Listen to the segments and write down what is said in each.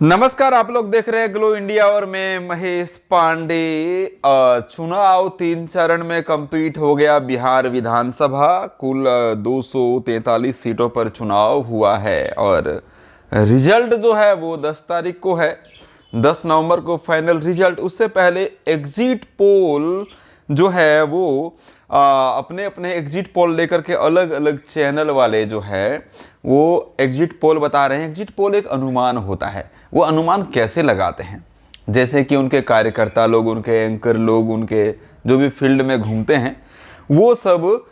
नमस्कार, आप लोग देख रहे हैं ग्लो इंडिया और मैं महेश पांडे। चुनाव 3 चरण में कंप्लीट हो गया। बिहार विधानसभा कुल 243 सीटों पर चुनाव हुआ है और रिजल्ट जो है वो 10 तारीख को है। 10 नवंबर को फाइनल रिजल्ट। उससे पहले एग्जिट पोल जो है वो अपने अपने एग्जिट पोल लेकर के अलग अलग चैनल वाले जो है वो एग्जिट पोल बता रहे हैं। एग्जिट पोल एक अनुमान होता है। वो अनुमान कैसे लगाते हैं, जैसे कि उनके कार्यकर्ता लोग, उनके एंकर लोग, उनके जो भी फील्ड में घूमते हैं वो सब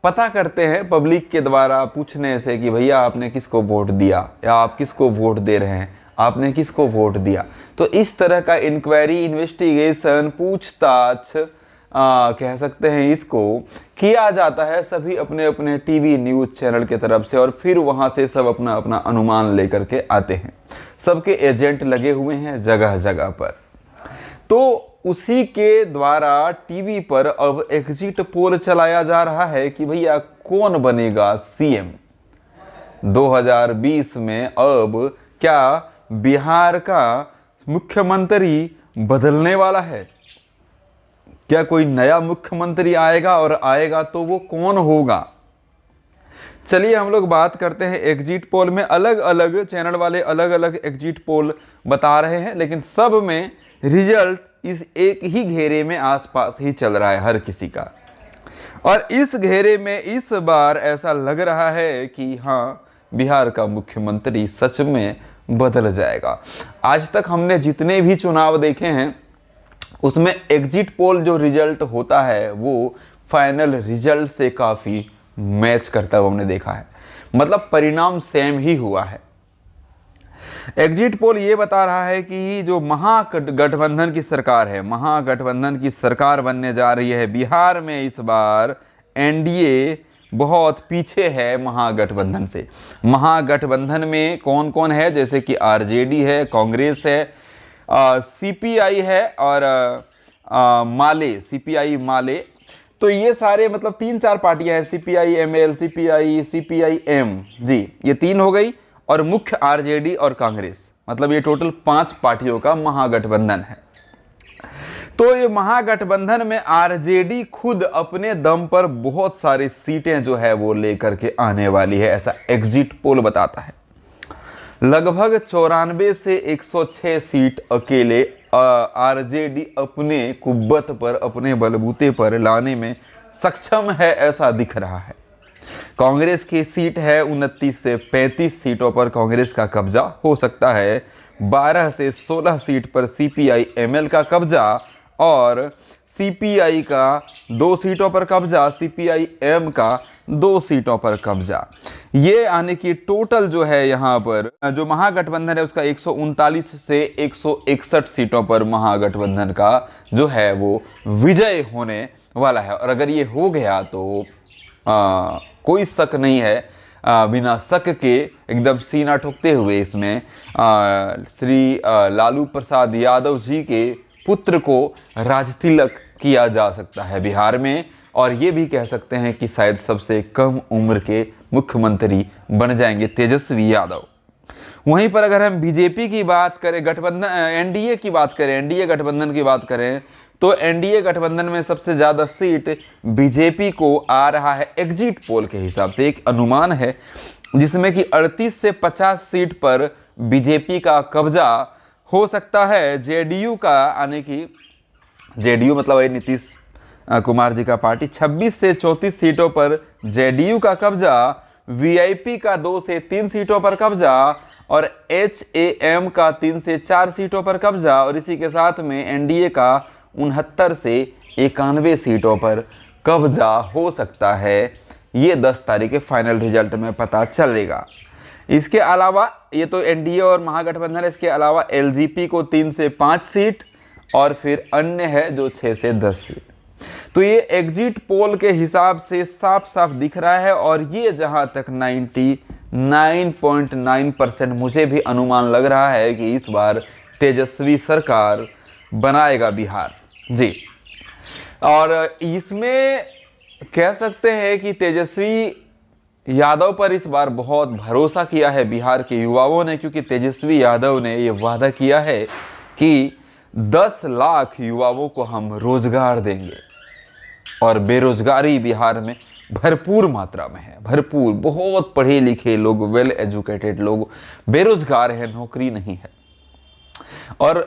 पता करते हैं पब्लिक के द्वारा पूछने से कि भैया आपने किसको वोट दिया या आप किसको वोट दे रहे हैं, आपने किसको वोट दिया। तो इस तरह का इंक्वायरी, इन्वेस्टिगेशन, पूछताछ कह सकते हैं इसको, किया जाता है सभी अपने अपने टीवी न्यूज़ चैनल के तरफ से और फिर वहाँ से सब अपना अपना अनुमान लेकर के आते हैं। सबके एजेंट लगे हुए हैं जगह जगह पर। तो उसी के द्वारा टीवी पर अब एग्जिट पोल चलाया जा रहा है कि भैया कौन बनेगा सीएम 2020 में। अब क्या बिहार का मुख्यमंत्री बदलने वाला है? क्या कोई नया मुख्यमंत्री आएगा और आएगा तो वो कौन होगा? चलिए हम लोग बात करते हैं एग्जिट पोल में। अलग अलग चैनल वाले अलग अलग एग्जिट पोल बता रहे हैं, लेकिन सब में रिजल्ट इस एक ही घेरे में आसपास ही चल रहा है हर किसी का। और इस घेरे में इस बार ऐसा लग रहा है कि हाँ, बिहार का मुख्यमंत्री सच में बदल जाएगा। आज तक हमने जितने भी चुनाव देखे हैं उसमें एग्जिट पोल जो रिजल्ट होता है वो फाइनल रिजल्ट से काफ़ी मैच करता हुआ हमने देखा है। मतलब परिणाम सेम ही हुआ है। एग्जिट पोल ये बता रहा है कि जो महागठबंधन की सरकार है, महागठबंधन की सरकार बनने जा रही है बिहार में, इस बार एनडीए बहुत पीछे है महागठबंधन से। महागठबंधन में कौन कौन है? जैसे कि आरजेडी है, कांग्रेस है, सीपीआई है और माले, सीपीआई माले। तो ये सारे मतलब 3-4 पार्टियां हैं। CPI ML, CPI, CPI M, जी ये 3 हो गई और मुख्य आरजेडी और कांग्रेस। मतलब ये टोटल 5 पार्टियों का महागठबंधन है। तो ये महागठबंधन में आरजेडी खुद अपने दम पर बहुत सारी सीटें जो है वो लेकर के आने वाली है, ऐसा एग्जिट पोल बताता है। लगभग 94 से 106 सीट अकेले आरजेडी अपने कुब्बत पर, अपने बलबूते पर लाने में सक्षम है, ऐसा दिख रहा है। कांग्रेस की सीट है 29 से 35 सीटों पर कांग्रेस का कब्जा हो सकता है। 12 से 16 सीट पर सीपीआई एमएल का कब्जा और सीपीआई का 2 सीटों पर कब्जा, सीपीआई एम का 2 सीटों पर कब्जा। ये यानी कि टोटल जो है यहाँ पर जो महागठबंधन है उसका 139 से 161 सीटों पर महागठबंधन का जो है वो विजय होने वाला है। और अगर ये हो गया तो कोई शक नहीं है, बिना शक के एकदम सीना ठोकते हुए इसमें श्री लालू प्रसाद यादव जी के पुत्र को राजतिलक किया जा सकता है बिहार में। और ये भी कह सकते हैं कि शायद सबसे कम उम्र के मुख्यमंत्री बन जाएंगे तेजस्वी यादव। वहीं पर अगर हम बीजेपी की बात करें, गठबंधन एनडीए की बात करें, एनडीए गठबंधन की बात करें, तो एनडीए गठबंधन में सबसे ज़्यादा सीट बीजेपी को आ रहा है एग्जिट पोल के हिसाब से। एक अनुमान है जिसमें कि 38 से 50 सीट पर बीजेपी का कब्जा हो सकता है। जेडीयू का, यानी कि जेडीयू मतलब है नीतीश कुमार जी का पार्टी, 26 से 34 सीटों पर जेडीयू का कब्जा, वीआईपी का 2 से 3 सीटों पर कब्जा और एचएएम का 3 से 4 सीटों पर कब्जा। और इसी के साथ में एनडीए का 69 से 91 सीटों पर कब्जा हो सकता है। ये 10 तारीख के फाइनल रिजल्ट में पता चलेगा। इसके अलावा ये तो एनडीए और महागठबंधन है, इसके अलावा एलजेपी को 3 से 5 सीट और फिर अन्य है जो 6 से 10 सीट। तो ये एग्जिट पोल के हिसाब से साफ साफ दिख रहा है। और ये जहां तक 99.9% मुझे भी अनुमान लग रहा है कि इस बार तेजस्वी सरकार बनाएगा बिहार, जी। और इसमें कह सकते हैं कि तेजस्वी यादव पर इस बार बहुत भरोसा किया है बिहार के युवाओं ने, क्योंकि तेजस्वी यादव ने ये वादा किया है कि 10 लाख युवाओं को हम रोजगार देंगे। और बेरोजगारी बिहार में भरपूर मात्रा में है, भरपूर, बहुत पढ़े लिखे लोग, वेल एजुकेटेड लोग बेरोजगार हैं, नौकरी नहीं है। और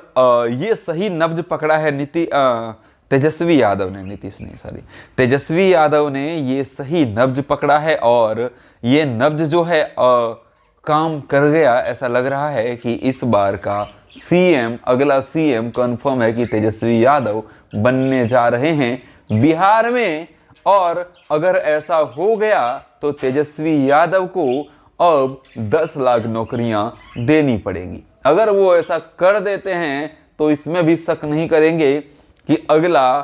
ये सही नब्ज पकड़ा है तेजस्वी यादव ने, नीतीश नहीं सॉरी, तेजस्वी यादव ने ये सही नब्ज पकड़ा है और ये नब्ज जो है काम कर गया। ऐसा लग रहा है कि इस बार का सीएम, अगला सीएम कंफर्म है कि तेजस्वी यादव बनने जा रहे हैं बिहार में। और अगर ऐसा हो गया तो तेजस्वी यादव को अब 10 लाख नौकरियां देनी पड़ेंगी। अगर वो ऐसा कर देते हैं तो इसमें भी शक नहीं करेंगे कि अगला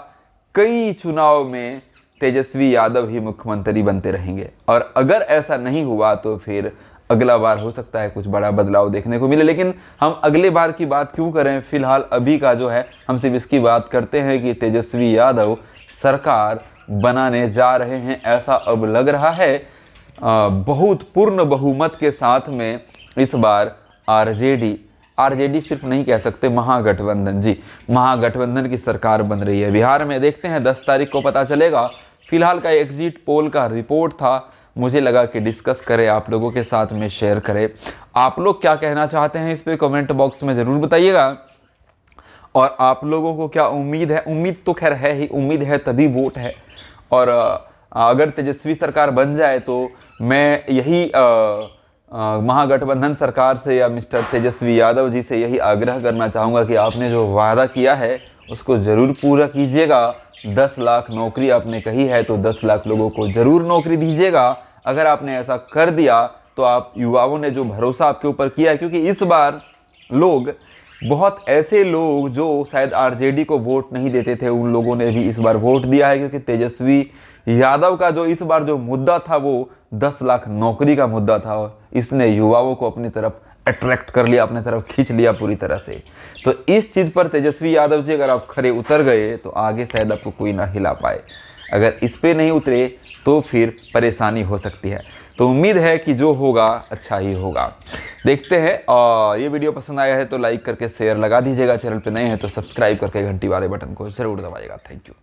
कई चुनाव में तेजस्वी यादव ही मुख्यमंत्री बनते रहेंगे। और अगर ऐसा नहीं हुआ तो फिर अगला बार हो सकता है कुछ बड़ा बदलाव देखने को मिले। लेकिन हम अगले बार की बात क्यों करें, फिलहाल अभी का जो है हम सिर्फ इसकी बात करते हैं कि तेजस्वी यादव सरकार बनाने जा रहे हैं। ऐसा अब लग रहा है बहुत पूर्ण बहुमत के साथ में इस बार आरजेडी सिर्फ नहीं कह सकते, महागठबंधन, जी महागठबंधन की सरकार बन रही है बिहार में। देखते हैं 10 तारीख को पता चलेगा। फिलहाल का एग्जिट पोल का रिपोर्ट था, मुझे लगा कि डिस्कस करें, आप लोगों के साथ में शेयर करें। आप लोग क्या कहना चाहते हैं इस पे कमेंट बॉक्स में ज़रूर बताइएगा। और आप लोगों को क्या उम्मीद है? उम्मीद तो खैर है ही, उम्मीद है तभी वोट है। और अगर तेजस्वी सरकार बन जाए तो मैं यही महागठबंधन सरकार से या मिस्टर तेजस्वी यादव जी से यही आग्रह करना चाहूँगा कि आपने जो वादा किया है उसको ज़रूर पूरा कीजिएगा। 10 लाख नौकरी आपने कही है तो 10 लाख लोगों को ज़रूर नौकरी दीजिएगा। अगर आपने ऐसा कर दिया तो आप युवाओं ने जो भरोसा आपके ऊपर किया है, क्योंकि इस बार लोग, बहुत ऐसे लोग जो शायद आरजेडी को वोट नहीं देते थे, उन लोगों ने भी इस बार वोट दिया है, क्योंकि तेजस्वी यादव का जो इस बार जो मुद्दा था वो 10 लाख नौकरी का मुद्दा था। इसने युवाओं को अपनी तरफ अट्रैक्ट कर लिया, अपनी तरफ खींच लिया पूरी तरह से। तो इस चीज़ पर तेजस्वी यादव जी अगर आप खरे उतर गए तो आगे शायद आपको कोई ना हिला पाए। अगर इस पे नहीं उतरे तो फिर परेशानी हो सकती है। तो उम्मीद है कि जो होगा अच्छा ही होगा। देखते हैं। ये वीडियो पसंद आया है तो लाइक करके शेयर लगा दीजिएगा। चैनल पे नए हैं तो सब्सक्राइब करके घंटी वाले बटन को जरूर दबाइएगा। Thank you.